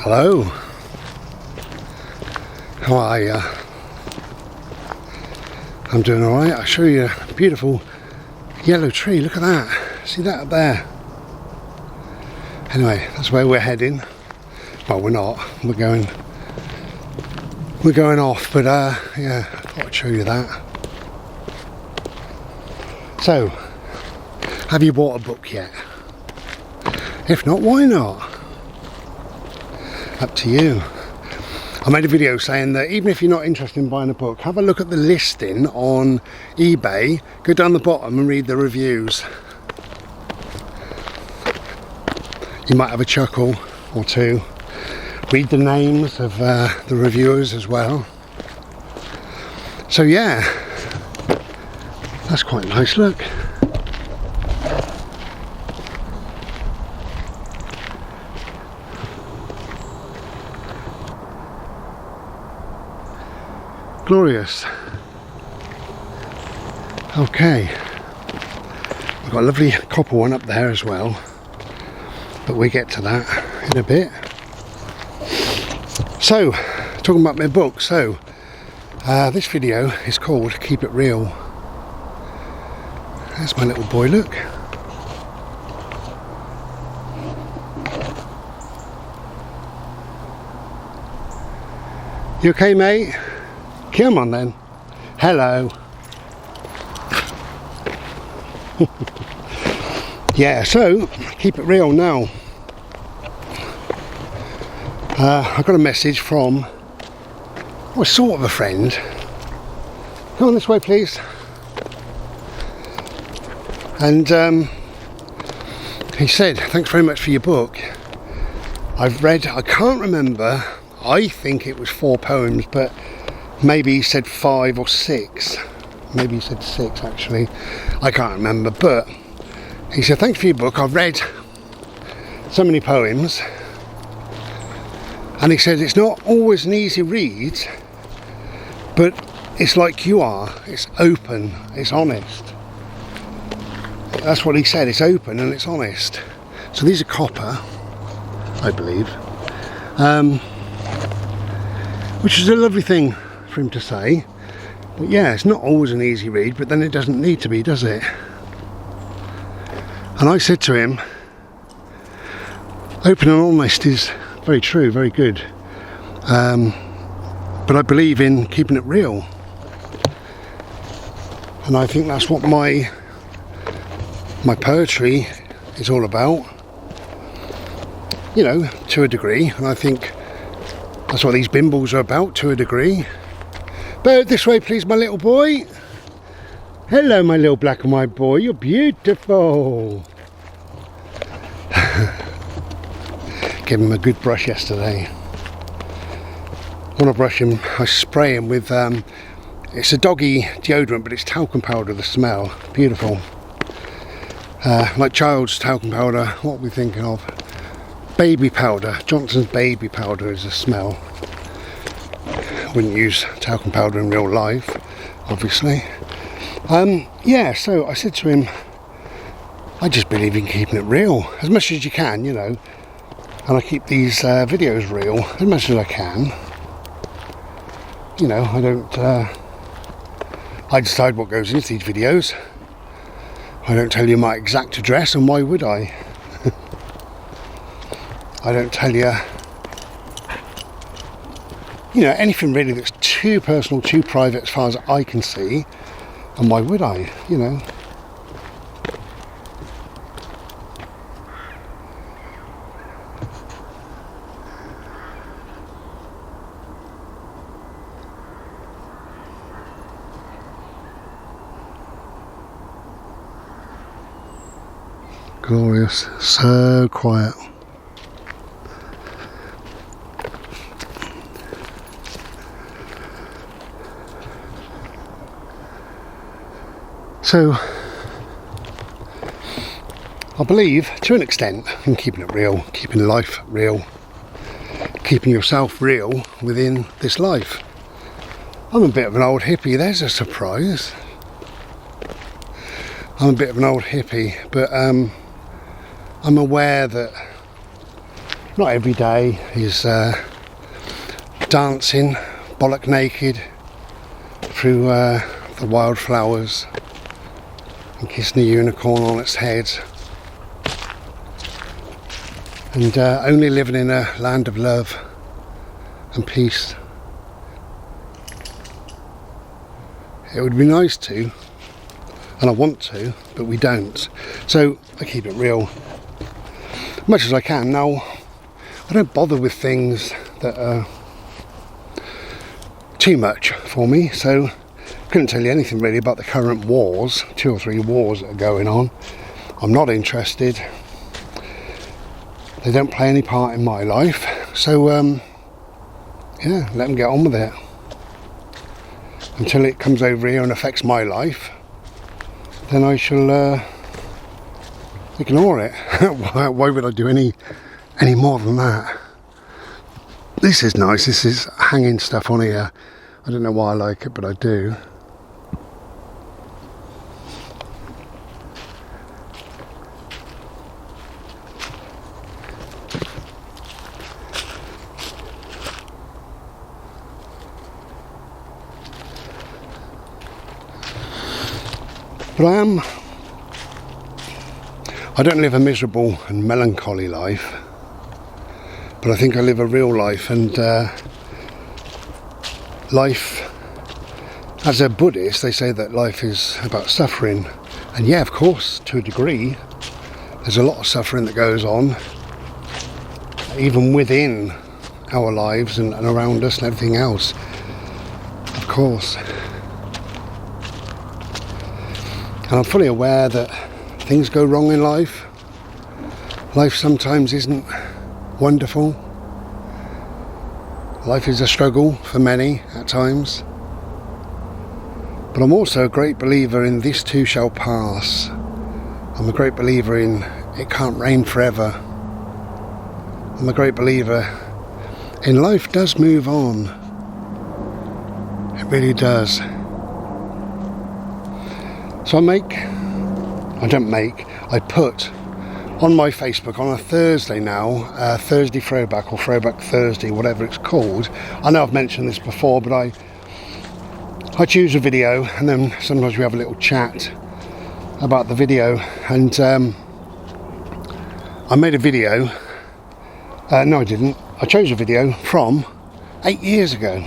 Hello. How are you? I'm doing alright. I'll show you a beautiful yellow tree. Look at that. See that up there? Anyway, that's where we're heading. Well, we're not. We're going off, but yeah, I thought I'd show you that. So, have you bought a book yet? If not, why not? Up to you. I made a video saying that even if you're not interested in buying a book, have a look at the listing on eBay, go down the bottom and read the reviews. You might have a chuckle or two. Read the names of the reviewers as well. So yeah, that's quite nice, look. Glorious. Okay, we've got a lovely copper one up there as well, but we get to that in a bit. So, talking about my book, so this video is called Keep It Real. There's my little boy, look. You okay, mate? Come on then. Hello. Yeah, so keep it real now. I got a message from, well, sort of a friend. Come on this way, please. And he said, thanks very much for your book. I've read, I can't remember, I think it was 4 poems, but maybe he said 5 or 6. Maybe he said 6 actually. I can't remember, but he said, thanks for your book. I've read so many poems. And he said, it's not always an easy read, but it's like you are. It's open, it's honest. That's what he said, it's open and it's honest. So these are copper, I believe. Which is a lovely thing for him to say, but yeah, it's not always an easy read, but then it doesn't need to be, does it? And I said to him, open and honest is very true, very good, but I believe in keeping it real, and I think that's what my poetry is all about, you know, to a degree, and I think that's what these bimbles are about, to a degree. But this way, please, my little boy. Hello, my little black and white boy. You're beautiful. Gave him a good brush yesterday. When I brush him, I spray him with, it's a doggy deodorant, but it's talcum powder, the smell. Beautiful. Like child's talcum powder. What are we thinking of? Baby powder. Johnson's baby powder is the smell. Wouldn't use talcum powder in real life, obviously. Yeah, so I said to him, I just believe in keeping it real as much as you can, you know, and I keep these videos real as much as I can. You know, I don't I decide what goes into these videos. I don't tell you my exact address, and why would I? I don't tell you, you know, anything really that's too personal, too private as far as I can see, and why would I, you know? Glorious, so quiet. So, I believe, to an extent, in keeping it real, keeping life real, keeping yourself real within this life. I'm a bit of an old hippie, there's a surprise. I'm a bit of an old hippie, but I'm aware that not every day is dancing bollock naked through the wildflowers and kissing a unicorn on its head, and only living in a land of love and peace. It would be nice to, and I want to, but we don't. So I keep it real as much as I can. Now, I don't bother with things that are too much for me, so I couldn't tell you anything really about the current wars, 2 or 3 wars that are going on. I'm not interested. They don't play any part in my life, so yeah, let them get on with it. Until it comes over here and affects my life, then I shall ignore it. Why would I do any more than that? This is nice. This is hanging stuff on here. I don't know why I like it, but I do. But I don't live a miserable and melancholy life, but I think I live a real life, and life, as a Buddhist, they say that life is about suffering, and yeah, of course, to a degree, there's a lot of suffering that goes on, even within our lives and around us and everything else, of course. And I'm fully aware that things go wrong in life. Life sometimes isn't wonderful. Life is a struggle for many at times. But I'm also a great believer in this too shall pass. I'm a great believer in it can't rain forever. I'm a great believer in life does move on. It really does. So I put on my Facebook on a Thursday now, Thursday Throwback or Throwback Thursday, whatever it's called. I know I've mentioned this before, but I choose a video and then sometimes we have a little chat about the video. And I made a video, no I didn't, I chose a video from 8 years ago.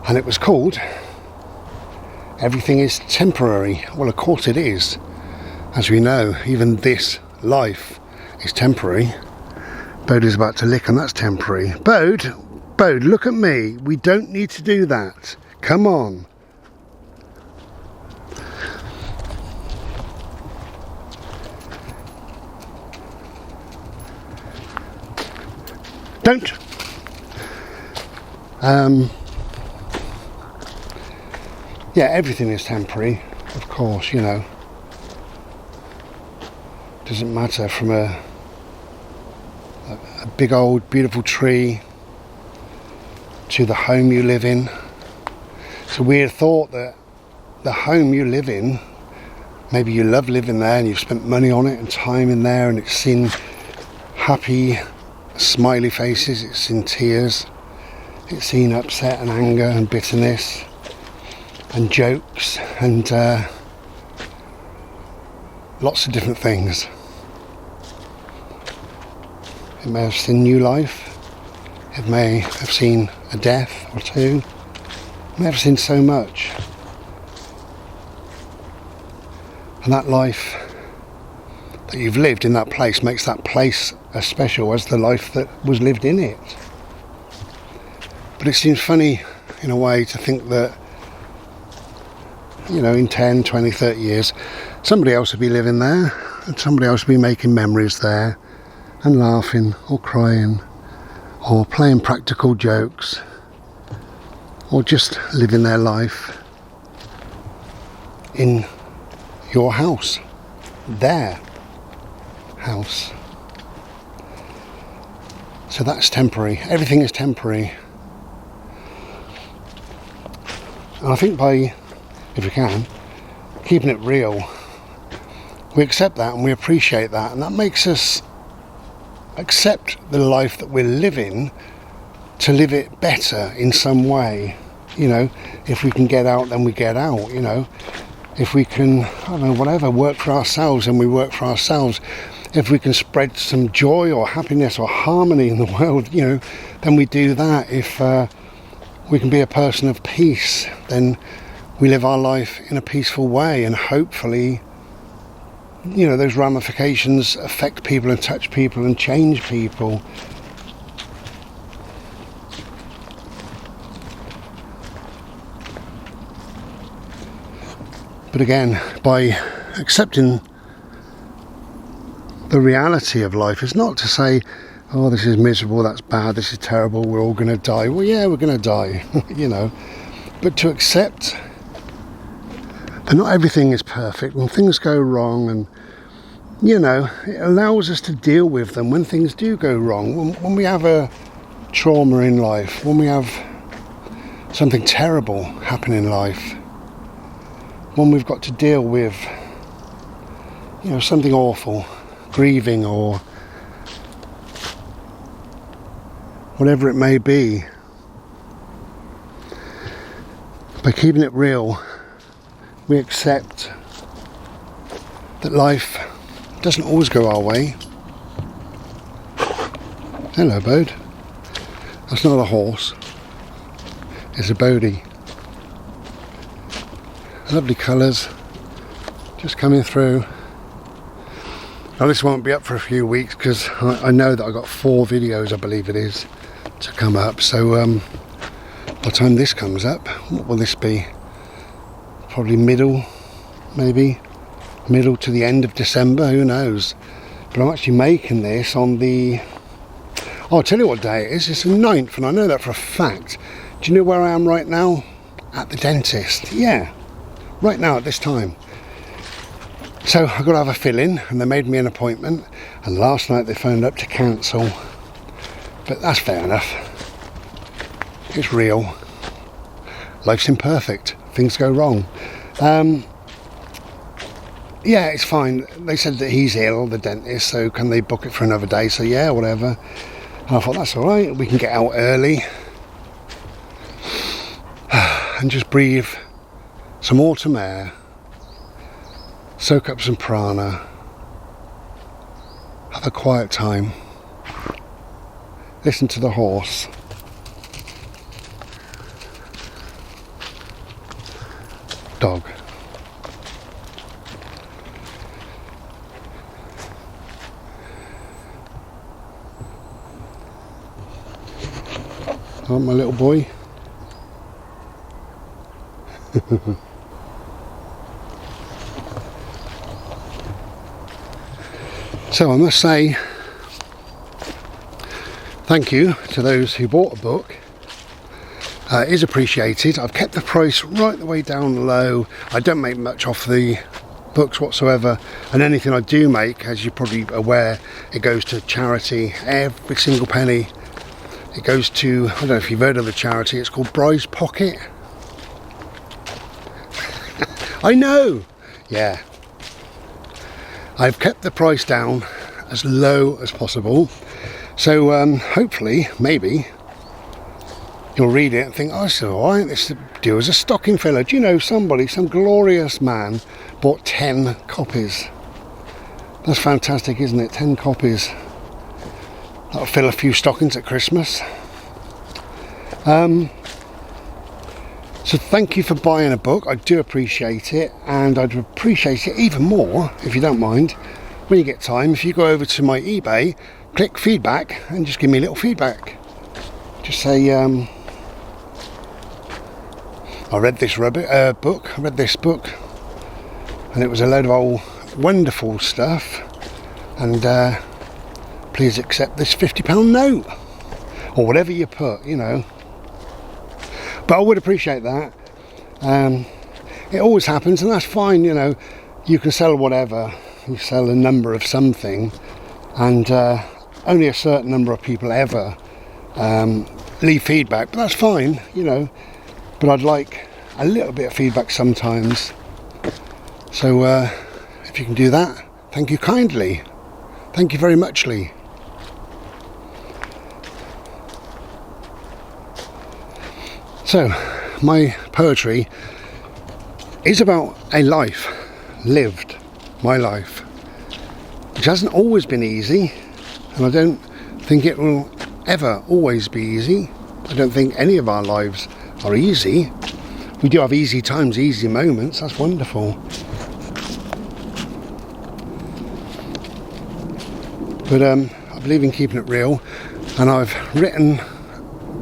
And it was called Everything is Temporary. Well, of course it is. As we know, even this life is temporary. Bode is about to lick, and that's temporary. Bode, look at me. We don't need to do that. Come on. Don't. Yeah, everything is temporary, of course, you know. Doesn't matter, from a big old beautiful tree to the home you live in. It's a weird thought that the home you live in, maybe you love living there and you've spent money on it and time in there, and it's seen happy, smiley faces, it's seen tears, it's seen upset and anger and bitterness and jokes and lots of different things. It may have seen new life, it may have seen a death or two, it may have seen so much. And that life that you've lived in that place makes that place as special as the life that was lived in it. But it seems funny in a way to think that, you know, in 10, 20, 30 years, somebody else will be living there and somebody else will be making memories there and laughing or crying or playing practical jokes or just living their life in your house, their house. So that's temporary. Everything is temporary. And I think by, if we can, keeping it real, we accept that and we appreciate that, and that makes us accept the life that we're living, to live it better in some way. You know, if we can get out, then we get out. You know, if we can, I don't know, whatever, work for ourselves, then we work for ourselves. If we can spread some joy or happiness or harmony in the world, you know, then we do that. If we can be a person of peace, then we live our life in a peaceful way, and hopefully, you know, those ramifications affect people and touch people and change people. But again, by accepting the reality of life, is not to say, oh, this is miserable, that's bad, this is terrible, we're all going to die. Well, yeah, we're going to die, you know. But to accept that not everything is perfect, when things go wrong, and, you know, it allows us to deal with them when things do go wrong. When we have a trauma in life, when we have something terrible happen in life, when we've got to deal with, you know, something awful, grieving or whatever it may be, by keeping it real, we accept that life doesn't always go our way. Hello, Bode. That's not a horse, it's a bodie. Lovely colours just coming through. Now this won't be up for a few weeks because I know that I've got 4 videos, I believe it is, to come up. So by the time this comes up, what will this be? Probably middle to the end of December, who knows. But I'm actually making this on the, I'll tell you what day it is. It's the 9th, and I know that for a fact. Do you know where I am right now? At the dentist. Yeah, right now at this time. So I've got to have a fill-in, and they made me an appointment, and last night they phoned up to cancel. But that's fair enough. It's real. Life's imperfect. Things go wrong. Yeah, it's fine. They said that he's ill, the dentist, so can they book it for another day? So yeah, whatever. And I thought, that's all right. We can get out early and just breathe some autumn air, soak up some prana, have a quiet time, listen to the horse. Dog. Oh, my little boy. So I must say thank you to those who bought a book. It is appreciated. I've kept the price right the way down low. I don't make much off the books whatsoever, and anything I do make, as you're probably aware, it goes to charity. Every single penny. It goes to, I don't know if you've heard of the charity, it's called Bry's Pocket. I know! Yeah. I've kept the price down as low as possible. So hopefully, maybe, you'll read it and think, oh, it's alright, this deal is a stocking filler. Do you know somebody, some glorious man, bought 10 copies. That's fantastic, isn't it? 10 copies. That'll fill a few stockings at Christmas. So thank you for buying a book. I do appreciate it, and I'd appreciate it even more, if you don't mind, when you get time, if you go over to my eBay, click feedback, and just give me a little feedback. Just say, I read this book, and it was a load of old wonderful stuff, and please accept this £50 note, or whatever you put, you know. But I would appreciate that. It always happens, and that's fine, you know. You can sell whatever. You sell a number of something, and only a certain number of people ever leave feedback, but that's fine, you know. But I'd like a little bit of feedback sometimes. So if you can do that, thank you kindly. Thank you very muchly. So my poetry is about a life lived, my life, which hasn't always been easy, and I don't think it will ever always be easy. I don't think any of our lives are easy. We do have easy times, easy moments, that's wonderful. But I believe in keeping it real, and I've written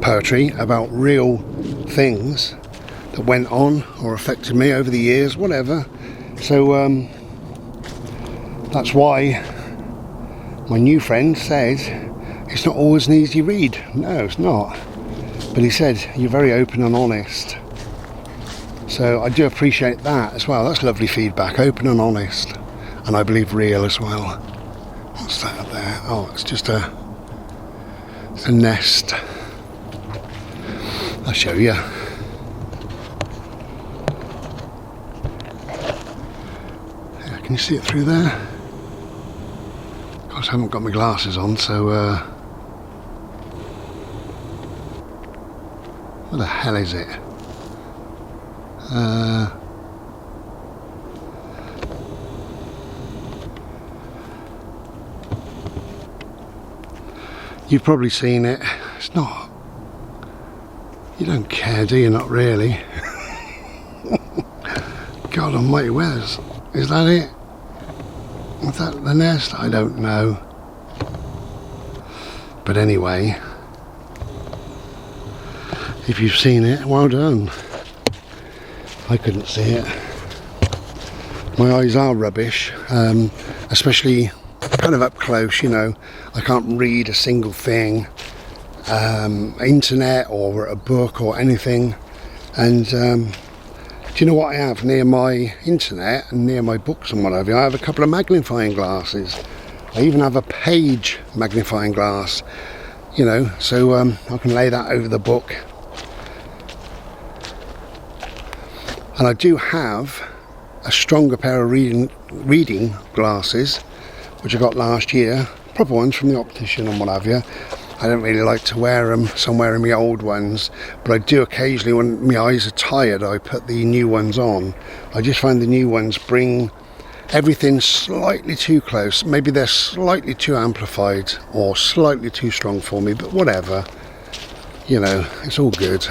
poetry about real things that went on or affected me over the years, whatever. So that's why my new friend said it's not always an easy read. No, it's not. But he said you're very open and honest. So I do appreciate that as well. That's lovely feedback, open and honest. And I believe real as well. What's that up there? Oh, it's just a nest. I'll show you. Yeah, can you see it through there? Of course, I haven't got my glasses on, so what the hell is it? You've probably seen it. It's not. You don't care, do you? Not really. God almighty, where's... Is that it? Is that the nest? I don't know. But anyway, if you've seen it, well done. I couldn't see it. My eyes are rubbish, especially kind of up close, you know. I can't read a single thing, internet or a book or anything. And do you know what I have near my internet and near my books and whatever? I have a couple of magnifying glasses. I even have a page magnifying glass, you know, so I can lay that over the book. And I do have a stronger pair of reading glasses, which I got last year, proper ones from the optician and what have you. I don't really like to wear them, so I'm wearing my old ones, but I do occasionally, when my eyes are tired, I put the new ones on. I just find the new ones bring everything slightly too close. Maybe they're slightly too amplified or slightly too strong for me, but whatever. You know, it's all good.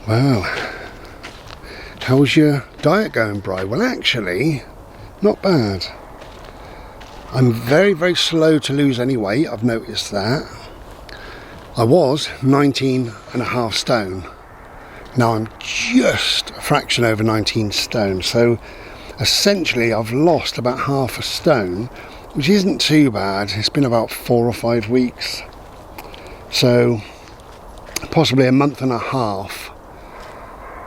Wow. How's your diet going, Bry? Well, actually, not bad. I'm very, very slow to lose any weight. I've noticed that. I was 19.5 stone. Now I'm just a fraction over 19 stone. So essentially I've lost about half a stone, which isn't too bad. It's been about 4 or 5 weeks. So possibly a month and a half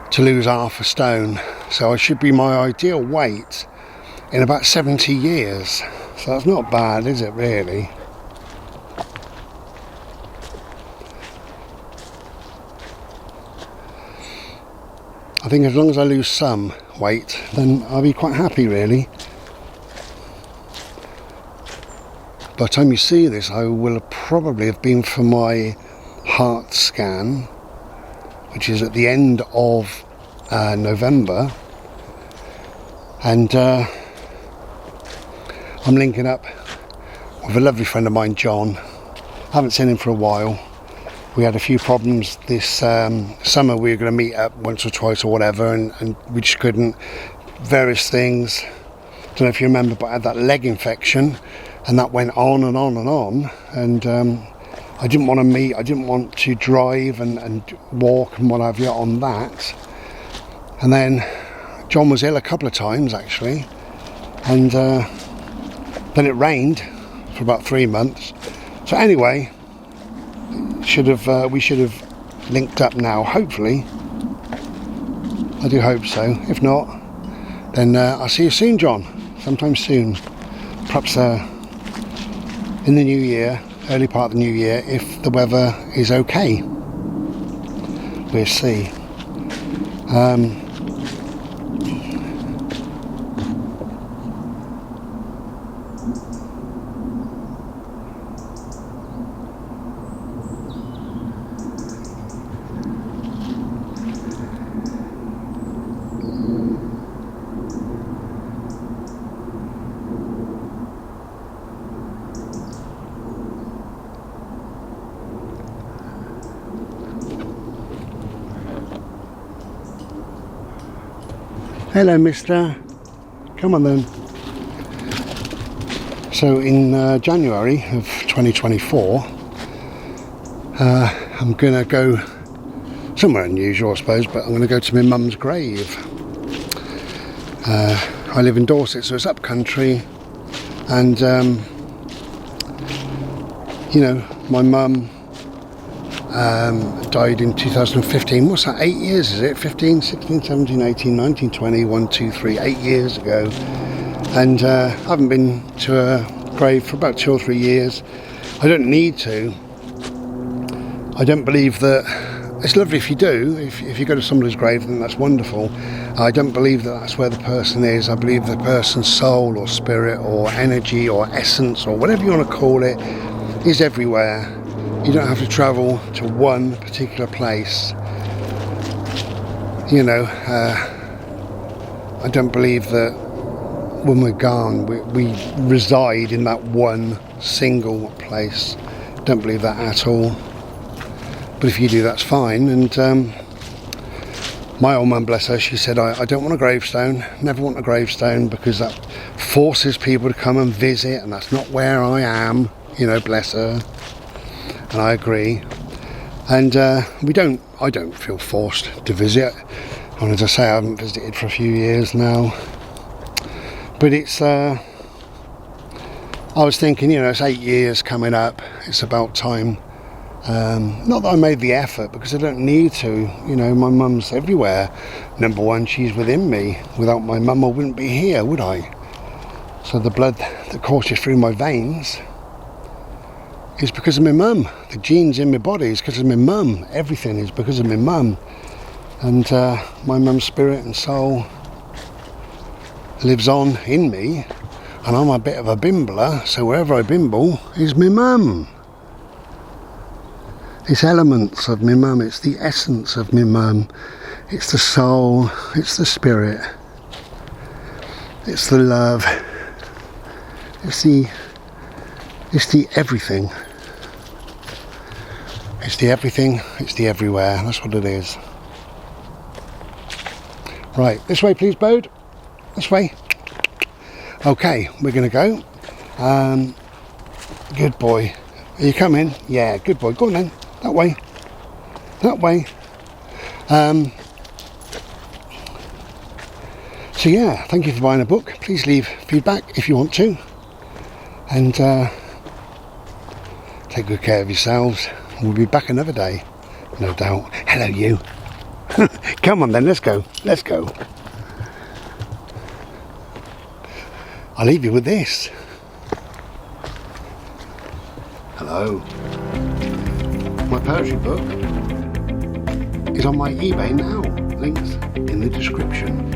to lose half a stone. So I should be my ideal weight in about 70 years. So that's not bad, is it, really? I think as long as I lose some weight, then I'll be quite happy, really. By the time you see this, I will probably have been for my heart scan, which is at the end of November, and I'm linking up with a lovely friend of mine, John. I haven't seen him for a while. We had a few problems this summer. We were going to meet up once or twice or whatever, and we just couldn't. Various things. Don't know if you remember, but I had that leg infection, and that went on and on and on, and I didn't want to meet, I didn't want to drive and walk and what have you on that. And then John was ill a couple of times, actually, and then it rained for about 3 months. So anyway, we should have linked up now, hopefully. I do hope so. If not, then I'll see you soon, John, sometime soon. Perhaps in the new year, early part of the new year, if the weather is okay. We'll see. Hello, mister. Come on then. So in January of 2024, I'm going to go somewhere unusual, I suppose, but I'm going to go to my mum's grave. I live in Dorset, so it's up country, and you know, my mum died in 2015. What's that, 8 years is it? 15, 16, 17, 18, 19, 20, 1, 2, 3, 8 years ago. And I haven't been to a grave for about 2 or 3 years. I don't need to. I don't believe that. It's lovely if you do. If you go to somebody's grave, then that's wonderful. I don't believe that that's where the person is. I believe the person's soul or spirit or energy or essence or whatever you want to call it is everywhere. You don't have to travel to one particular place. You know, I don't believe that when we're gone, we reside in that one single place. Don't believe that at all. But if you do, that's fine. And my old mum, bless her, she said, I don't want a gravestone, never want a gravestone, because that forces people to come and visit, and that's not where I am, you know, bless her. And I agree. And I don't feel forced to visit. And as I say, I haven't visited for a few years now. But it's, I was thinking, you know, it's 8 years coming up, it's about time. Not that I made the effort, because I don't need to. You know, my mum's everywhere. Number one, she's within me. Without my mum, I wouldn't be here, would I? So the blood that courses through my veins is because of my mum. The genes in my body is because of my mum. Everything is because of my mum. And my mum's spirit and soul lives on in me. And I'm a bit of a bimbler, so wherever I bimble is my mum. It's elements of my mum, it's the essence of my mum, it's the soul, it's the spirit, it's the love, it's the everything. It's the everything, it's the everywhere, that's what it is. Right, this way please, Bode, this way. Okay, we're going to go. Good boy. Are you coming? Yeah, good boy, go on then. That way. That way. So yeah, thank you for buying a book. Please leave feedback if you want to. And take good care of yourselves. We'll be back another day, no doubt. Hello you. Come on then, let's go. Let's go. I'll leave you with this. Hello. My poetry book is on my eBay now. Links in the description.